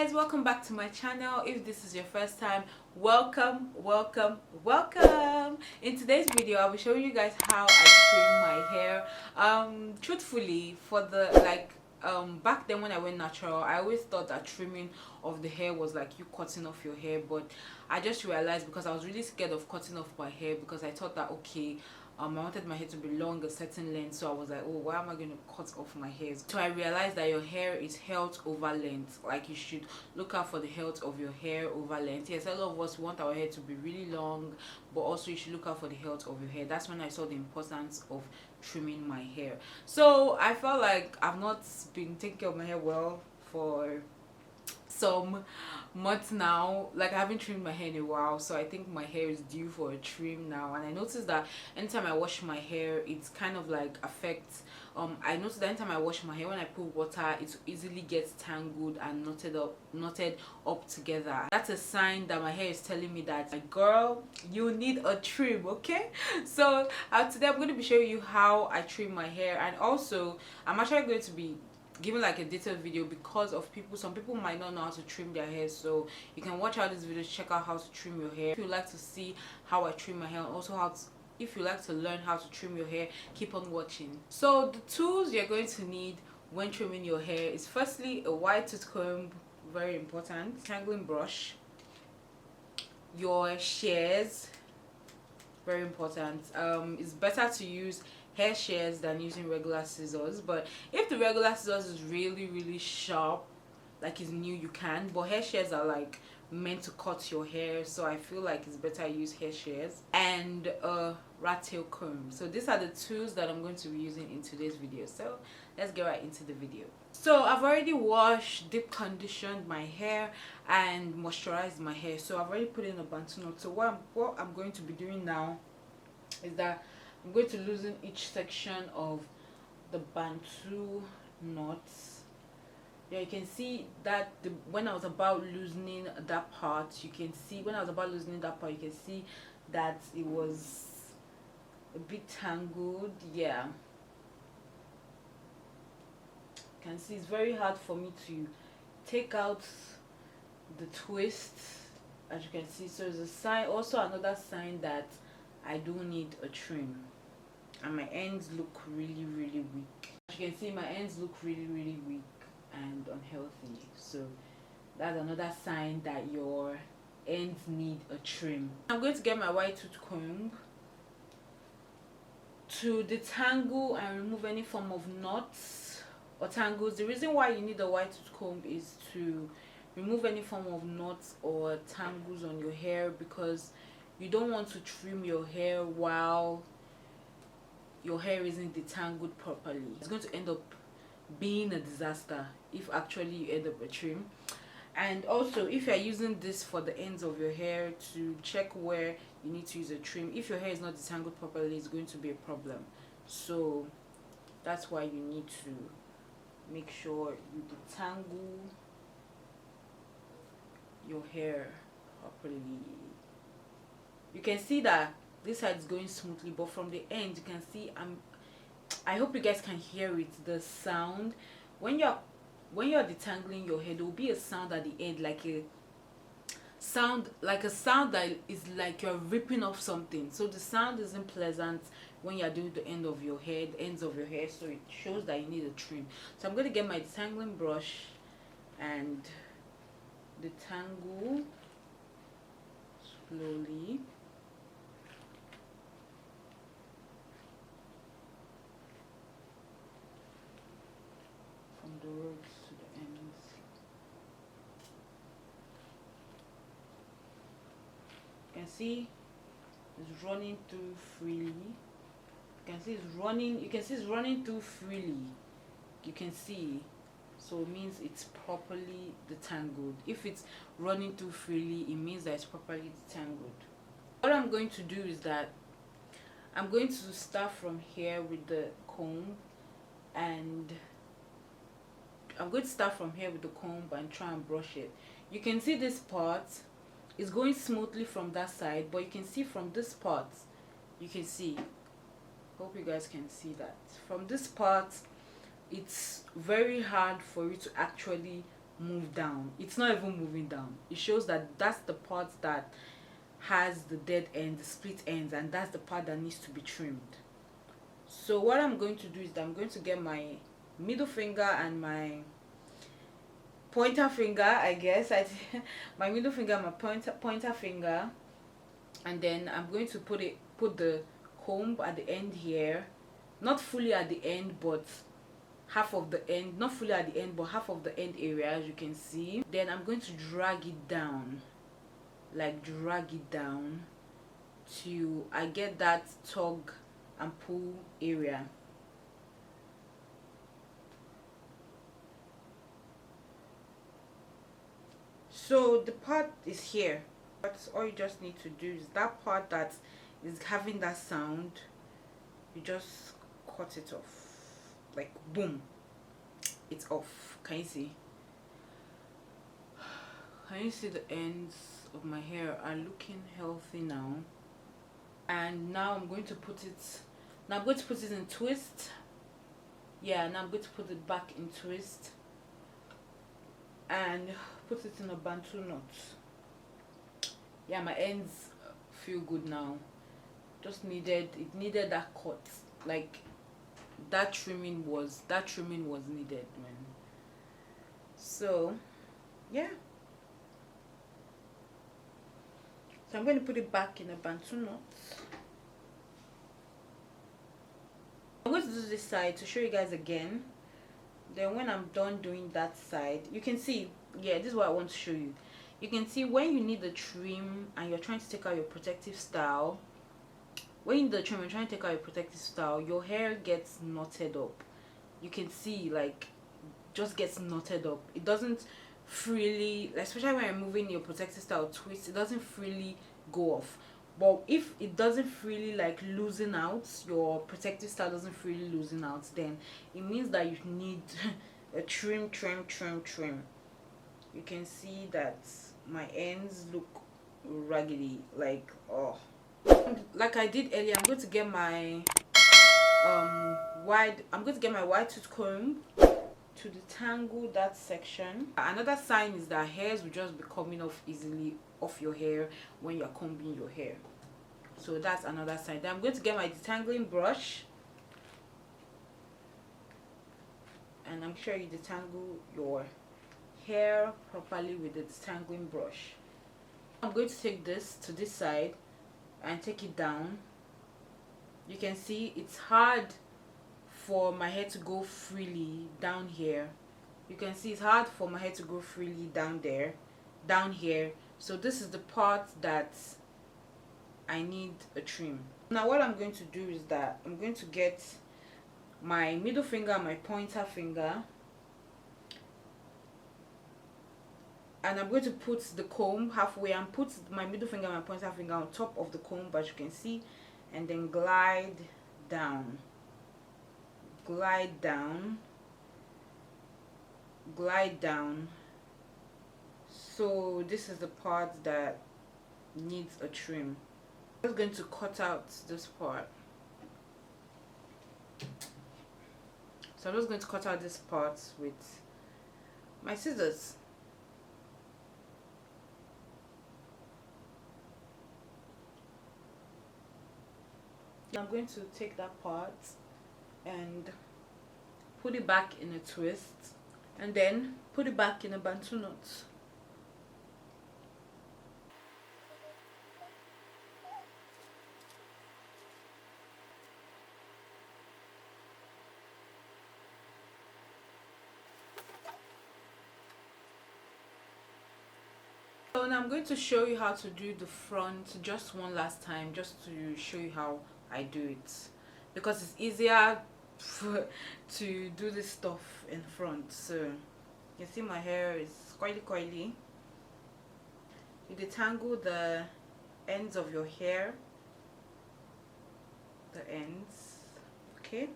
guys, welcome back to my channel. If this is your first time, welcome. In today's video I'll be showing you guys how I trim my hair. Truthfully, for the back then when I went natural, I always thought that trimming of the hair was like you cutting off your hair, but I just realized, because I was really scared of cutting off my hair, because I thought that okay, I wanted my hair to be long a certain length, so I was like, oh, why am I going to cut off my hair? So I realized that your hair is health over length. Like, you should look out for the health of your hair over length. Yes, a lot of us want our hair to be really long, but also you should look out for the health of your hair. That's when I saw the importance of trimming my hair. So I felt like I've not been taking care of my hair well for some months now. Like, I haven't trimmed my hair in a while, so I think my hair is due for a trim now. And I noticed that anytime I wash my hair, it's kind of like affects I noticed that anytime I wash my hair, when I put water, it easily gets tangled and knotted up together. That's a sign that my hair is telling me that, like, girl, you need a trim. Okay, so today I'm going to be showing you how I trim my hair, and also I'm actually going to be giving like a detailed video because of some people might not know how to trim their hair. So you can watch out this video to check out how to trim your hair. If you like to see how I trim my hair, and also if you like to learn how to trim your hair, keep on watching. So the tools you're going to need when trimming your hair is firstly a wide tooth comb, very important, detangling brush, your shears, very important. It's better to use hair shears than using regular scissors, but if the regular scissors is really sharp, like it's new, you can, but hair shears are like meant to cut your hair, so I feel like it's better use hair shears, and a rat tail comb. So these are the tools that I'm going to be using in today's video, so let's get right into the video. So I've already washed, deep conditioned my hair and moisturized my hair, so I've already put in a bantu knot. So what I'm going to be doing now is that I'm going to loosen each section of the bantu knots. Yeah, you can see that when I was about loosening that part, you can see that it was a bit tangled. Yeah, you can see it's very hard for me to take out the twist, as you can see. So it's a sign, also another sign that I do need a trim, and my ends look really weak. As you can see, my ends look really weak and unhealthy, so that's another sign that your ends need a trim. I'm going to get my white tooth comb to detangle and remove any form of knots or tangles. The reason why you need a white tooth comb is to remove any form of knots or tangles on your hair, because you don't want to trim your hair while your hair isn't detangled properly. It's going to end up being a disaster if actually you end up a trim. And also, if you're using this for the ends of your hair to check where you need to use a trim, if your hair is not detangled properly, it's going to be a problem. So that's why you need to make sure you detangle your hair properly. You can see that this side is going smoothly, but from the end you can see I hope you guys can hear it, the sound when you're detangling your hair. There will be a sound at the end, like a sound that is like you're ripping off something. So the sound isn't pleasant when you're doing the ends of your hair, so it shows that you need a trim. So I'm going to get my detangling brush and detangle slowly. From the roots to the ends. You can see it's running through freely. You can see it's running through freely. You can see, so it means it's properly detangled. If it's running through freely, it means that it's properly detangled. What I'm going to do is that I'm going to start from here with the comb, and try and brush it. You can see this part is going smoothly from that side, but you can see from this part, you can see, hope you guys can see that from this part it's very hard for you to actually move down. It's not even moving down. It shows that that's the part that has the dead end, the split ends, and that's the part that needs to be trimmed. So what I'm going to do is that I'm going to get my middle finger and my pointer finger, I guess. My middle finger and my pointer finger, and then I'm going to put the comb at the end here, not fully at the end, but half of the end, not fully at the end, but half of the end area, as you can see. Then I'm going to drag it down, like drag it down till I get that tug and pull area. So the part is here. That's all you just need to do is that part that is having that sound, you just cut it off, like boom, it's off. Can you see? Can you see the ends of my hair are looking healthy now? And now I'm going to put it, in twist. Yeah, now I'm going to put it back in twist and put it in a bantu knot. Yeah, my ends feel good now. It needed that cut, like that trimming was needed, man. So yeah, so I'm going to put it back in a bantu knot. I'm going to do this side to show you guys again. Then when I'm done doing that side, you can see, yeah, this is what I want to show you. You can see when you need the trim and you're trying to take out your protective style, your hair gets knotted up. You can see, like, just gets knotted up. It doesn't freely, especially when you're moving your protective style twist, it doesn't freely go off. But if it doesn't freely like loosen out, your protective style doesn't freely loosen out, then it means that you need a trim. You can see that my ends look raggedy, like, oh. Like I did earlier, I'm going to get my wide tooth comb to detangle that section. Another sign is that hairs will just be coming off easily off your hair when you're combing your hair. So that's another sign. Then I'm going to get my detangling brush, and I'm sure you detangle your hair properly with the detangling brush. I'm going to take this to this side and take it down. You can see it's hard for my hair to go freely down here. You can see it's hard for my hair to go freely down here. So this is the part that I need a trim. Now what I'm going to do is that I'm going to get my middle finger and my pointer finger, and I'm going to put the comb halfway and put my middle finger and my pointer finger on top of the comb, as you can see, and then glide down, glide down. So this is the part that needs a trim. I'm just going to cut out this part. So I'm just going to cut out this part with my scissors. I'm going to take that part and put it back in a twist, and then put it back in a bantu knot. So now I'm going to show you how to do the front just one last time, just to show you how I do it, because it's easier to do this stuff in front. So you see my hair is coily. You detangle the ends of your hair, okay,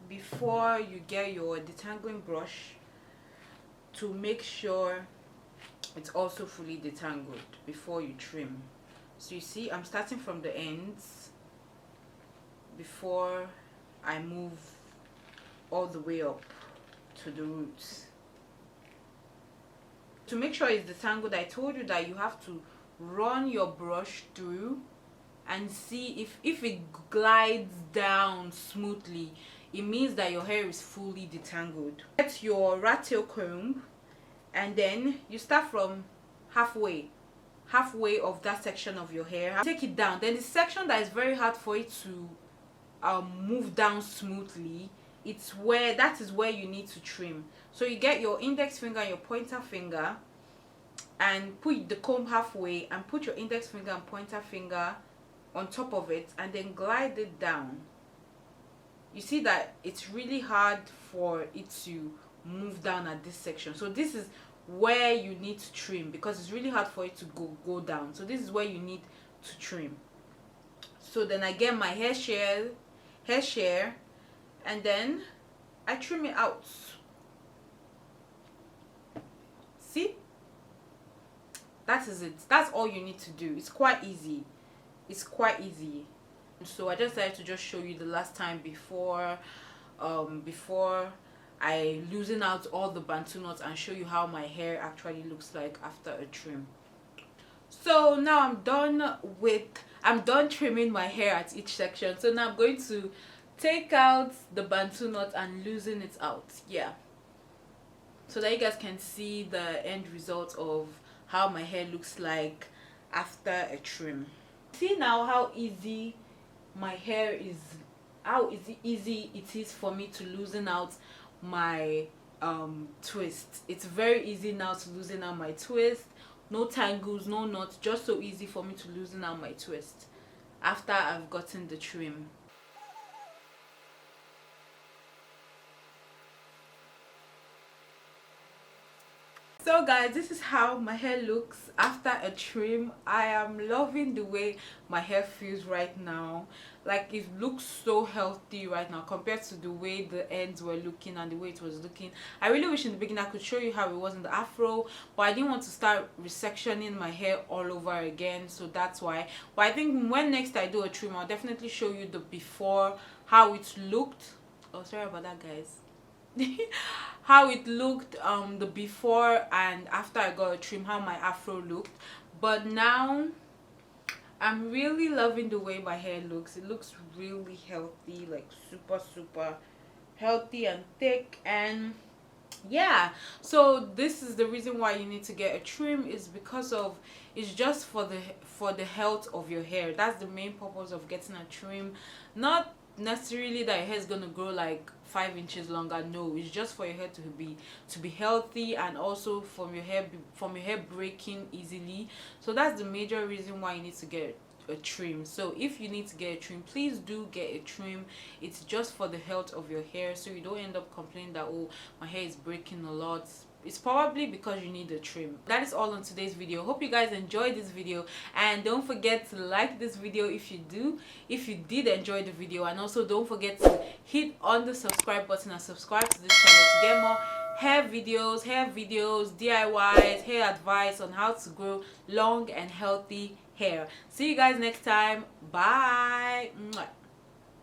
before you get your detangling brush to make sure it's also fully detangled before you trim. So you see, I'm starting from the ends before I move all the way up to the roots. To make sure it's detangled, I told you that you have to run your brush through and see if it glides down smoothly, it means that your hair is fully detangled. Get your rat tail comb, and then you start from halfway of that section of your hair. Take it down. Then the section that is very hard for it to move down smoothly, that is where you need to trim. So you get your index finger and your pointer finger and put the comb halfway and put your index finger and pointer finger on top of it and then glide it down. You see that it's really hard for it to move down at this section, so this is where you need to trim because it's really hard for it to go down. So this is where you need to trim. So then I get my hair shear, and then I trim it out. See, that is it. That's all you need to do. It's quite easy. So I just decided to just show you the last time before I loosen out all the bantu knots and show you how my hair actually looks like after a trim. So now I'm done trimming my hair at each section. So now I'm going to take out the bantu knot and loosen it out, yeah, so that you guys can see the end result of how my hair looks like after a trim. See now how easy my hair is, how easy it is for me to loosen out my twist. It's very easy now to loosen out my twist. No tangles, no knots, just so easy for me to loosen out my twist after I've gotten the trim. So guys, this is how my hair looks after a trim. I am loving the way my hair feels right now. Like, it looks so healthy right now compared to the way the ends were looking and the way it was looking. I really wish in the beginning I could show you how it was in the afro, but I didn't want to start resectioning my hair all over again, so that's why. But I think when next I do a trim, I'll definitely show you the before, how it looked. Oh, sorry about that, guys. How it looked the before and after I got a trim, how my afro looked. But now I'm really loving the way my hair looks. It looks really healthy, like super healthy and thick. And yeah, so this is the reason why you need to get a trim, is because of it's just for the health of your hair. That's the main purpose of getting a trim. Not necessarily that your hair is gonna grow like 5 inches longer. No, it's just for your hair to be healthy, and also from your hair breaking easily. So that's the major reason why you need to get a trim. So if you need to get a trim, please do get a trim. It's just for the health of your hair, so you don't end up complaining that, oh, my hair is breaking a lot. It's probably because you need a trim. That is all on today's video. Hope you guys enjoyed this video, and don't forget to like this video if you did enjoy the video, and also don't forget to hit on the subscribe button and subscribe to this channel to get more hair videos, DIYs, hair advice on how to grow long and healthy hair. See you guys next time. Bye.